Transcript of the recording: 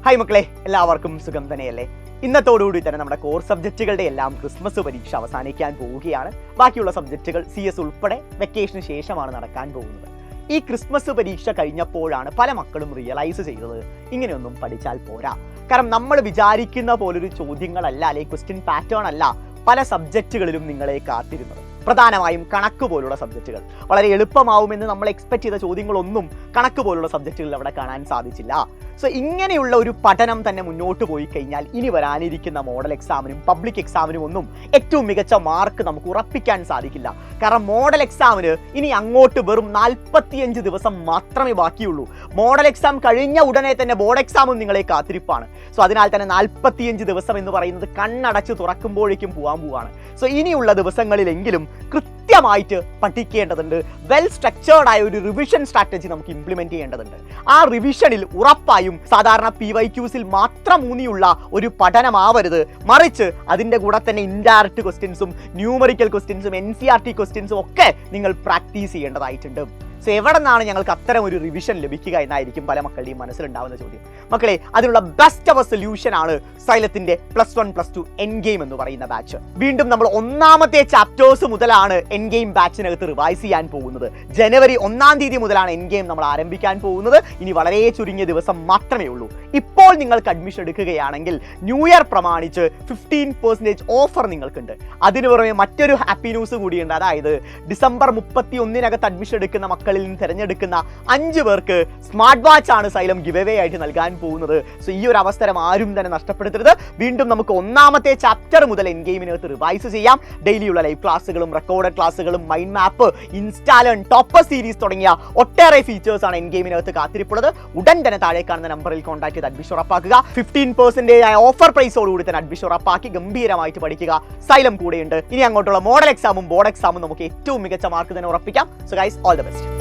Hi മക്കളെ, എല്ലാവർക്കും സുഖം തന്നെയല്ലേ? ഇന്നത്തോടുകൂടി തന്നെ നമ്മുടെ കോർ സബ്ജക്റ്റുകളുടെ എല്ലാം ക്രിസ്മസ് പരീക്ഷ അവസാനിക്കാൻ പോവുകയാണ്. ബാക്കിയുള്ള സബ്ജക്റ്റുകൾ CS ഉൾപ്പെടെ വെക്കേഷന് ശേഷമാണ് നടക്കാൻ പോകുന്നത്. ഈ ക്രിസ്മസ് പരീക്ഷ കഴിഞ്ഞപ്പോഴാണ് പല മക്കളും റിയലൈസ് ചെയ്തത് ഇങ്ങനെയൊന്നും പഠിച്ചാൽ പോരാ. കാരണം നമ്മൾ വിചാരിക്കുന്ന പോലൊരു ചോദ്യങ്ങളല്ല, അല്ലെങ്കിൽ ക്വസ്റ്റ്യൻ പാറ്റേൺ അല്ല പല സബ്ജക്റ്റുകളിലും നിങ്ങളെ കാത്തിരുന്നത്. പ്രധാനമായും കണക്ക് പോലുള്ള സബ്ജക്റ്റുകൾ വളരെ എളുപ്പമാവുമെന്ന് നമ്മൾ എക്സ്പെക്ട് ചെയ്ത ചോദ്യങ്ങളൊന്നും കണക്ക് പോലുള്ള സബ്ജക്റ്റുകളിൽ അവിടെ കാണാൻ സാധിച്ചില്ല. സോ ഇങ്ങനെയുള്ള ഒരു പഠനം തന്നെ മുന്നോട്ട് പോയി കഴിഞ്ഞാൽ ഇനി വരാനിരിക്കുന്ന മോഡൽ എക്സാമിനും പബ്ലിക് എക്സാമിനും ഒന്നും ഏറ്റവും മികച്ച മാർക്ക് നമുക്ക് ഉറപ്പിക്കാൻ സാധിക്കില്ല. കാരണം മോഡൽ എക്സാമിന് ഇനി അങ്ങോട്ട് വെറും 45 ദിവസം മാത്രമേ ബാക്കിയുള്ളൂ. മോഡൽ എക്സാം കഴിഞ്ഞ ഉടനെ തന്നെ ബോർഡ് എക്സാമും നിങ്ങളെ കാത്തിരിപ്പാണ്. സോ അതിനാൽ തന്നെ 45 ദിവസം എന്ന് പറയുന്നത് കണ്ണടച്ച് തുറക്കുമ്പോഴേക്കും പോവാണ്. സോ ഇനിയുള്ള ദിവസങ്ങളിലെങ്കിലും കൃത്യമായിട്ട് പഠിക്കേണ്ടതുണ്ട്. വെൽ സ്ട്രക്ചേർഡ് ആയ ഒരു റിവിഷൻ സ്ട്രാറ്റജി നമുക്ക് ഇംപ്ലിമെന്റ് ചെയ്യേണ്ടതുണ്ട്. ആ റിവിഷനിൽ ഉറപ്പായും സാധാരണ PYQസിൽ മാത്രം ഊന്നിയുള്ള ഒരു പഠനമാവരുത്, മറിച്ച് അതിൻ്റെ കൂടെ തന്നെ ഇൻഡയറക്റ്റ് ക്വസ്റ്റ്യൻസും ന്യൂമറിക്കൽ ക്വസ്റ്റ്യൻസും NCERT ക്വസ്റ്റ്യൻസും ഒക്കെ നിങ്ങൾ പ്രാക്ടീസ് ചെയ്യേണ്ടതായിട്ടുണ്ട്. സോ എവിടെ നിന്നാണ് ഞങ്ങൾക്ക് അത്തരം ഒരു റിവിഷൻ ലഭിക്കുക എന്നായിരിക്കും പല മക്കളുടെയും മനസ്സിലുണ്ടാവുന്ന ചോദ്യം. മക്കളെ, അതിനുള്ള ബെസ്റ്റ് ഓഫ് സൊല്യൂഷൻ ആണ് സൈലത്തിന്റെ +1+2 എൻ ഗെയിം എന്ന് പറയുന്ന ബാച്ച്. വീണ്ടും നമ്മൾ ഒന്നാമത്തെ ചാപ്റ്റേഴ്സ് മുതലാണ് എൻ ഗെയിം ബാച്ചിനകത്ത് റിവൈസ് ചെയ്യാൻ പോകുന്നത്. ജനുവരി 1 തീയതി മുതലാണ് എൻ ഗെയിം നമ്മൾ ആരംഭിക്കാൻ പോകുന്നത്. ഇനി വളരെ ചുരുങ്ങിയ ദിവസം മാത്രമേ ഉള്ളൂ. ഇപ്പോൾ നിങ്ങൾക്ക് അഡ്മിഷൻ എടുക്കുകയാണെങ്കിൽ ന്യൂ ഇയർ പ്രമാണിച്ച് 15% ഓഫർ നിങ്ങൾക്കുണ്ട്. അതിനു പുറമെ മറ്റൊരു ഹാപ്പി ന്യൂസ് കൂടിയുണ്ട്. അതായത് ഡിസംബർ 31 അഡ്മിഷൻ എടുക്കുന്ന മക്കളിൽ നിന്ന് തിരഞ്ഞെടുക്കുന്ന 5 പേർക്ക് സ്മാർട്ട് വാച്ച് ആണ് സൈലം ഗിവ് അവേ ആയിട്ട് നൽകാൻ പോകുന്നത്. സോ ഈ ഒരു അവസരം ആരും തന്നെ നഷ്ടപ്പെടുത്തരുത്. വീണ്ടും നമുക്ക് ഒന്നാമത്തെ ചാപ്റ്റർ മുതൽ എൻ ഗെയിമിനകത്ത് റിവൈസ് ചെയ്യാം. ഡെയിലിയുള്ള ലൈവ് ക്ലാസ്സുകളും റെക്കോർഡഡ് ക്ലാസ്സുകളും മൈൻഡ് മാപ്പ്, ഇൻസ്റ്റാലൺ, ടോപ്പർ സീരീസ് തുടങ്ങിയ ഒട്ടേറെ ഫീച്ചേഴ്സ് ആണ് എൻ ഗെയിമിനകത്ത് കാത്തിരിപ്പുള്ളത്. ഉടൻ തന്നെ താഴെ കാണുന്ന നമ്പറിൽ കോൺടാക്ട് ചെയ്ത് അഡ്മിഷൻ ഉറപ്പാക്കുക. 15% ആയ ഓഫർ പ്രൈസോടുകൂടി തന്നെ അഡ്മിഷൻ ഉറപ്പാക്കി ഗംഭീരമായിട്ട് പഠിക്കുക. സൈലം കൂടെയുണ്ട്. ഇനി അങ്ങോട്ടുള്ള മോഡൽ എക്സാമും ബോർഡ് എക്സാമും നമുക്ക് ഏറ്റവും മികച്ച മാർക്ക് തന്നെ ഉറപ്പിക്കാം. So guys, all the best.